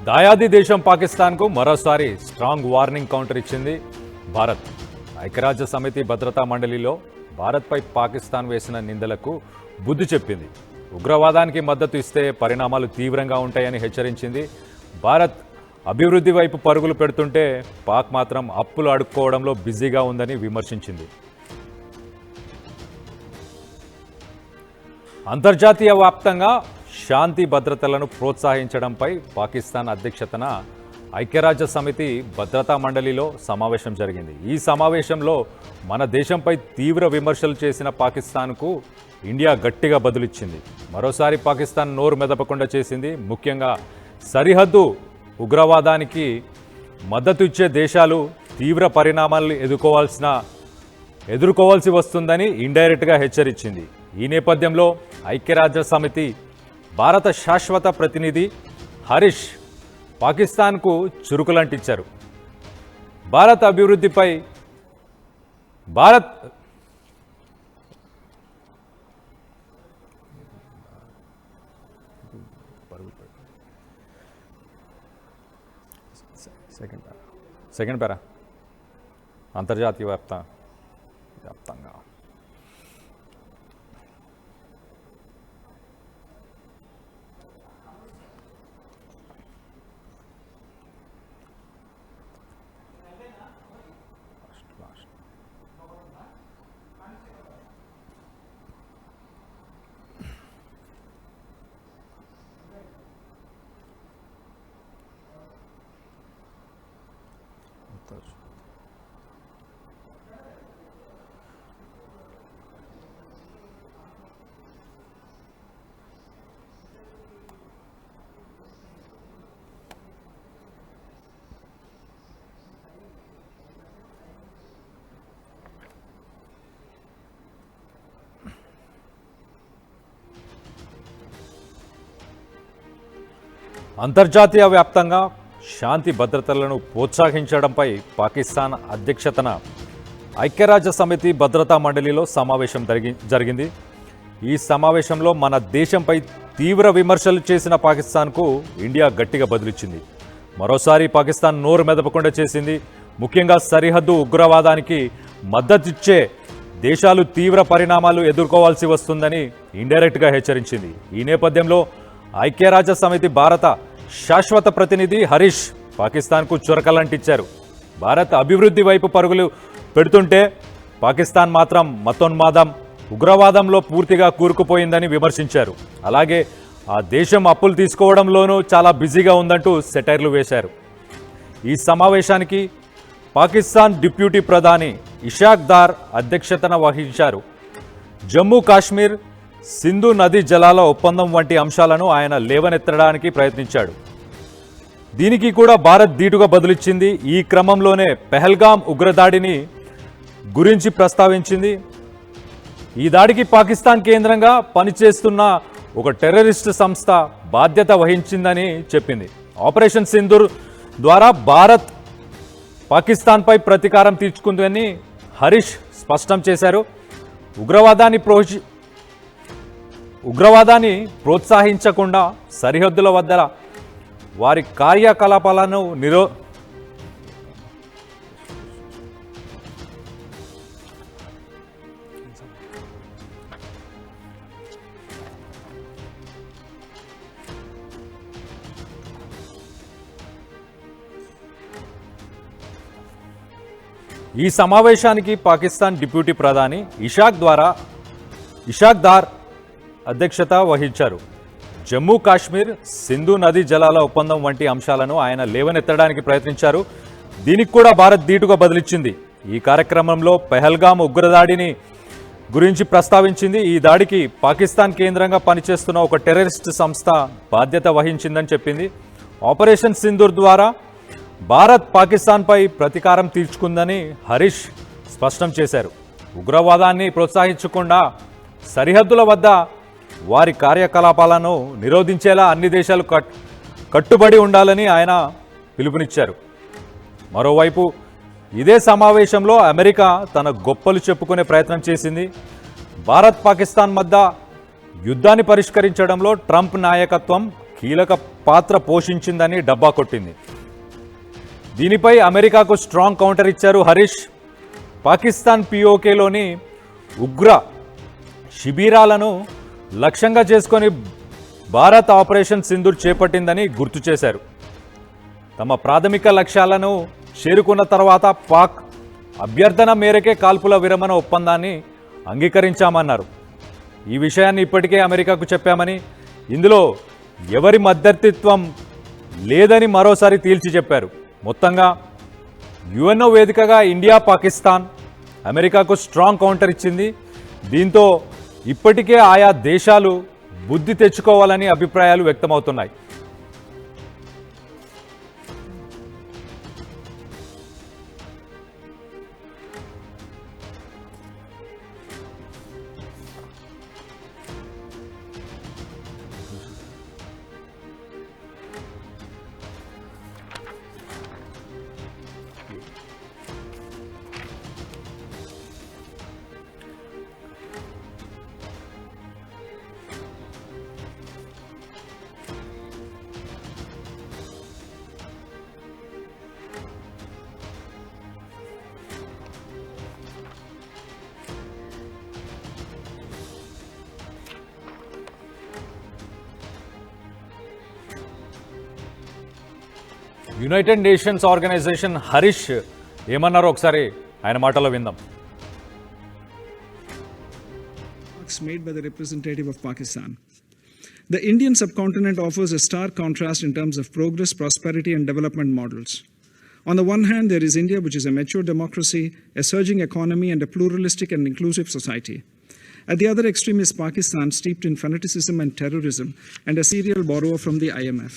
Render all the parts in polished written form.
దాయాది దేశం పాకిస్తాన్కు మరోసారి స్ట్రాంగ్ వార్నింగ్ కౌంటర్ ఇచ్చింది భారత్. ఐక్యరాజ్య సమితి భద్రతా మండలిలో భారత్పై పాకిస్తాన్ వేసిన నిందలకు బుద్ధి చెప్పింది. ఉగ్రవాదానికి మద్దతు ఇస్తే పరిణామాలు తీవ్రంగా ఉంటాయని హెచ్చరించింది. భారత్ అభివృద్ధి వైపు పరుగులు పెడుతుంటే పాక్ మాత్రం అప్పులు అడుక్కోవడంలో బిజీగా ఉందని విమర్శించింది. అంతర్జాతీయ వ్యాప్తంగా శాంతి భద్రతలను ప్రోత్సహించడంపై పాకిస్తాన్ అధ్యక్షతన ఐక్యరాజ్య సమితి భద్రతా మండలిలో సమావేశం జరిగింది. ఈ సమావేశంలో మన దేశంపై తీవ్ర విమర్శలు చేసిన పాకిస్తాన్కు ఇండియా గట్టిగా బదులిచ్చింది. మరోసారి పాకిస్తాన్ నోరు మెదపకుండా చేసింది. ముఖ్యంగా సరిహద్దు ఉగ్రవాదానికి మద్దతు ఇచ్చే దేశాలు తీవ్ర పరిణామాలు ఎదుర్కోవాల్సి వస్తుందని ఇండైరెక్ట్గా హెచ్చరించింది. ఈ నేపథ్యంలో ఐక్యరాజ్య సమితి భారత శాశ్వత ప్రతినిధి హరీష్ పాకిస్తాన్కు చురుకులంటించారు. భారత్ అభివృద్ధిపై సెకండ్ పేరా అంతర్జాతీయ వ్యాప్తంగా అంతర్జాతీయ వ్యాప్తంగా శాంతి భద్రతలను ప్రోత్సహించడంపై పాకిస్తాన్ అధ్యక్షతన ఐక్యరాజ్య సమితి భద్రతా మండలిలో సమావేశం జరిగింది. ఈ సమావేశంలో మన దేశంపై తీవ్ర విమర్శలు చేసిన పాకిస్తాన్కు ఇండియా గట్టిగా బదులిచ్చింది. మరోసారి పాకిస్తాన్ నోరు మెదపకుండా చేసింది. ముఖ్యంగా సరిహద్దు ఉగ్రవాదానికి మద్దతిచ్చే దేశాలు తీవ్ర పరిణామాలు ఎదుర్కోవాల్సి వస్తుందని ఇండైరెక్ట్గా హెచ్చరించింది. ఈ నేపథ్యంలో ఐక్యరాజ్య సమితి భారత శాశ్వత ప్రతినిధి హరీష్ పాకిస్తాన్కు చురకలంటించారు. భారత్ అభివృద్ధి వైపు పరుగులు పెడుతుంటే పాకిస్తాన్ మాత్రం మతోన్మాదం ఉగ్రవాదంలో పూర్తిగా కూరుకుపోయిందని విమర్శించారు. అలాగే ఆ దేశం అప్పులు తీసుకోవడంలోనూ చాలా బిజీగా ఉందంటూ సెటైర్లు వేశారు. ఈ సమావేశానికి పాకిస్తాన్ డిప్యూటీ ప్రధాని ఇషాక్ దార్ అధ్యక్షతన వహించారు. జమ్మూ కాశ్మీర్ సింధు నదీ జలాల ఒప్పందం వంటి అంశాలను ఆయన లేవనెత్తడానికి ప్రయత్నించాడు. దీనికి కూడా భారత్ ధీటుగా బదులిచ్చింది. ఈ క్రమంలోనే పెహల్గాం ఉగ్రదాడిని గురించి ప్రస్తావించింది. ఈ దాడికి పాకిస్తాన్ కేంద్రంగా పనిచేస్తున్న ఒక టెర్రరిస్టు సంస్థ బాధ్యత వహించిందని చెప్పింది. ఆపరేషన్ సింధూర్ ద్వారా భారత్ పాకిస్తాన్పై ప్రతీకారం తీర్చుకుందని హరీష్ స్పష్టం చేశారు. ఉగ్రవాదాన్ని ప్రోత్సహించకుండా సరిహద్దుల వద్ద వారి కార్యకలాపాలను ఈ సమావేశానికి పాకిస్తాన్ డిప్యూటీ ప్రధాని ఇషాక్ దార్ అధ్యక్షత వహించారు. జమ్మూ కాశ్మీర్ సింధు నదీ జలాల ఒప్పందం వంటి అంశాలను ఆయన లేవనెత్తడానికి ప్రయత్నించారు. దీనికి కూడా భారత్ ధీటుగా బదిలిచ్చింది. ఈ కార్యక్రమంలో పెహల్గాం ఉగ్రదాడిని గురించి ప్రస్తావించింది. ఈ దాడికి పాకిస్తాన్ కేంద్రంగా పనిచేస్తున్న ఒక టెర్రరిస్ట్ సంస్థ బాధ్యత వహించిందని చెప్పింది. ఆపరేషన్ సింధూర్ ద్వారా భారత్ పాకిస్తాన్పై ప్రతీకారం తీర్చుకుందని హరీష్ స్పష్టం చేశారు. ఉగ్రవాదాన్ని ప్రోత్సహించకుండా సరిహద్దుల వద్ద వారి కార్యకలాపాలను నిరోధించేలా అన్ని దేశాలు కట్టుబడి ఉండాలని ఆయన పిలుపునిచ్చారు. మరోవైపు ఇదే సమావేశంలో అమెరికా తన గొప్పలు చెప్పుకునే ప్రయత్నం చేసింది. భారత్ పాకిస్తాన్ మధ్య యుద్ధాన్ని పరిష్కరించడంలో ట్రంప్ నాయకత్వం కీలక పాత్ర పోషించిందని డబ్బా కొట్టింది. దీనిపై అమెరికాకు స్ట్రాంగ్ కౌంటర్ ఇచ్చారు హరీష్. పాకిస్తాన్ పిఓకేలోని ఉగ్ర శిబిరాలను లక్ష్యంగా చేసుకొని భారత్ ఆపరేషన్ సింధూర్ చేపట్టిందని గుర్తు చేశారు. తమ ప్రాథమిక లక్ష్యాలను చేరుకున్న తర్వాత పాక్ అభ్యర్థన మేరకే కాల్పుల విరమణ ఒప్పందాన్ని అంగీకరించామన్నారు. ఈ విషయాన్ని ఇప్పటికే అమెరికాకు చెప్పామని, ఇందులో ఎవరి మధ్యవర్తిత్వం లేదని మరోసారి తేల్చి చెప్పారు. మొత్తంగా యుఎన్ఓ వేదికగా ఇండియా, పాకిస్తాన్ అమెరికాకు స్ట్రాంగ్ కౌంటర్ ఇచ్చింది. దీంతో ఇప్పటికే ఆయా దేశాలు బుద్ధి తెచ్చుకోవాలని అభిప్రాయాలు వ్యక్తమవుతున్నాయి. యునైటెడ్ నేషన్స్ ఆర్గనైజేషన్ హరీష్ ఏమన్నారో ఒకసారి ఆయన మాటలో విందాం. Made by the representative of Pakistan. The Indian subcontinent offers a stark contrast in terms of progress, prosperity, and development models. On the one hand, there is India, which is a mature democracy, a surging economy, and a pluralistic and inclusive society. At the other extreme is Pakistan, steeped in fanaticism and terrorism, and a serial borrower from the IMF.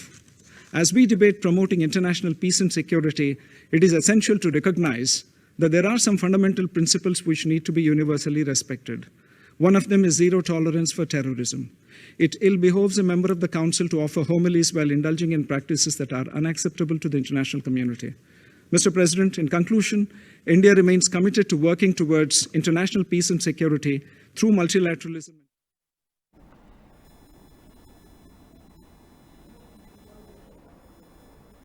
As we debate promoting international peace and security, it is essential to recognize that there are some fundamental principles which need to be universally respected. One of them is zero tolerance for terrorism. It ill behoves a member of the Council to offer homilies while indulging in practices that are unacceptable to the international community. Mr. President, in conclusion, India remains committed to working towards international peace and security through multilateralism.